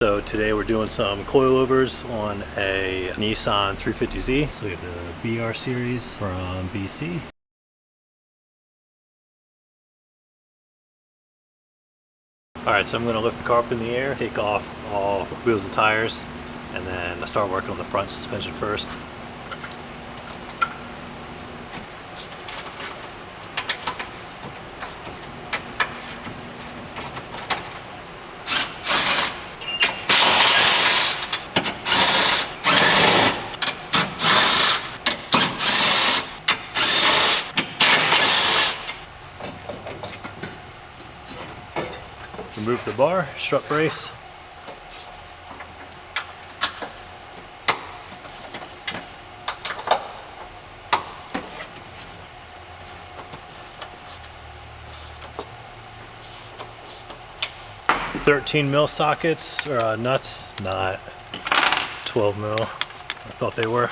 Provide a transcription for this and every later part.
So today we're doing some coilovers on a Nissan 350z. So we have the BR series from BC. Alright, so I'm going to lift the car up in the air, take off all wheels and tires, and then I start working on the front suspension first. Remove the bar, strut brace. $13 sockets or nuts, not 12 mil. I thought they were.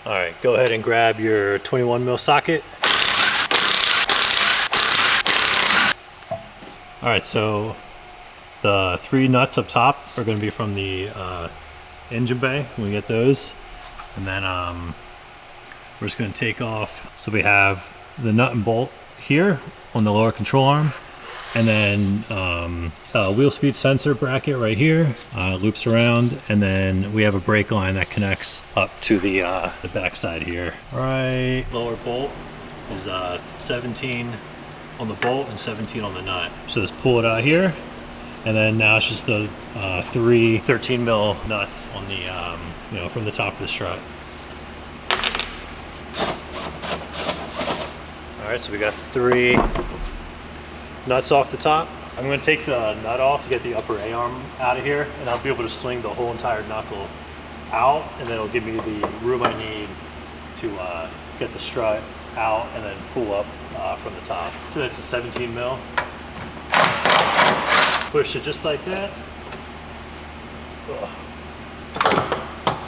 All right, go ahead and grab your 21 socket. All right, so the 3 nuts up top are going to be from the engine bay. We get those, and then we're just going to take off. So we have the nut and bolt here on the lower control arm, and then a wheel speed sensor bracket right here, loops around, and then we have a brake line that connects up to the back side here. All right, lower bolt is 17 on the bolt and 17 on the nut. So just pull it out here, and then now it's just the 3 13 nuts on the from the top of the strut. All right, so we got 3 nuts off the top. I'm going to take the nut off to get the upper A-arm out of here, and I'll be able to swing the whole entire knuckle out, and then it'll give me the room I need to get the strut out and then pull up from the top. So that's a 17 mil. Push it just like that.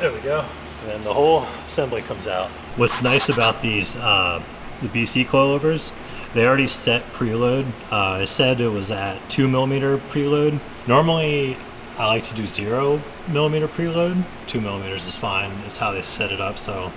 There we go. And then the whole assembly comes out. What's nice about these the BC coilovers, they already set preload. It said it was at 2mm preload. Normally I like to do 0mm preload. 2mm is fine. It's how they set it up, so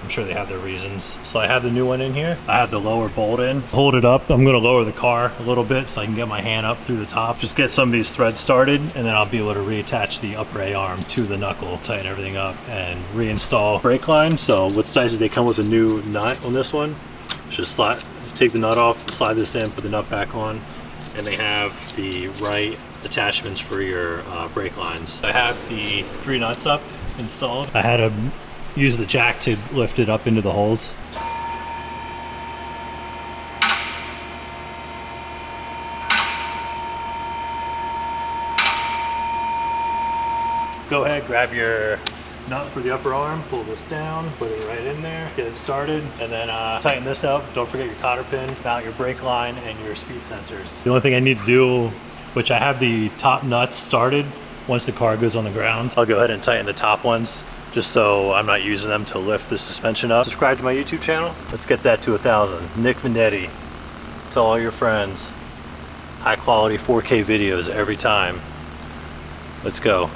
I'm sure they have their reasons. So I have the new one in here. I have the lower bolt in. Hold it up. I'm going to lower the car a little bit so I can get my hand up through the top. Just get some of these threads started, and then I'll be able to reattach the upper A-arm to the knuckle, tighten everything up, and reinstall brake line. So what's nice is they come with a new nut on this one. Just take the nut off, slide this in, put the nut back on, and they have the right attachments for your brake lines. I have the 3 nuts up installed. I had to use the jack to lift it up into the holes. Go ahead, grab your nut for the upper arm, pull this down, put it right in there, get it started, and then tighten this up. Don't forget your cotter pin, mount your brake line, and your speed sensors. The only thing I need to do, which I have the top nuts started, once the car goes on the ground, I'll go ahead and tighten the top ones, just so I'm not using them to lift the suspension up. Subscribe to my YouTube channel. Let's get that to 1,000. Nick Vendetti. Tell all your friends. High quality 4K videos every time. Let's go.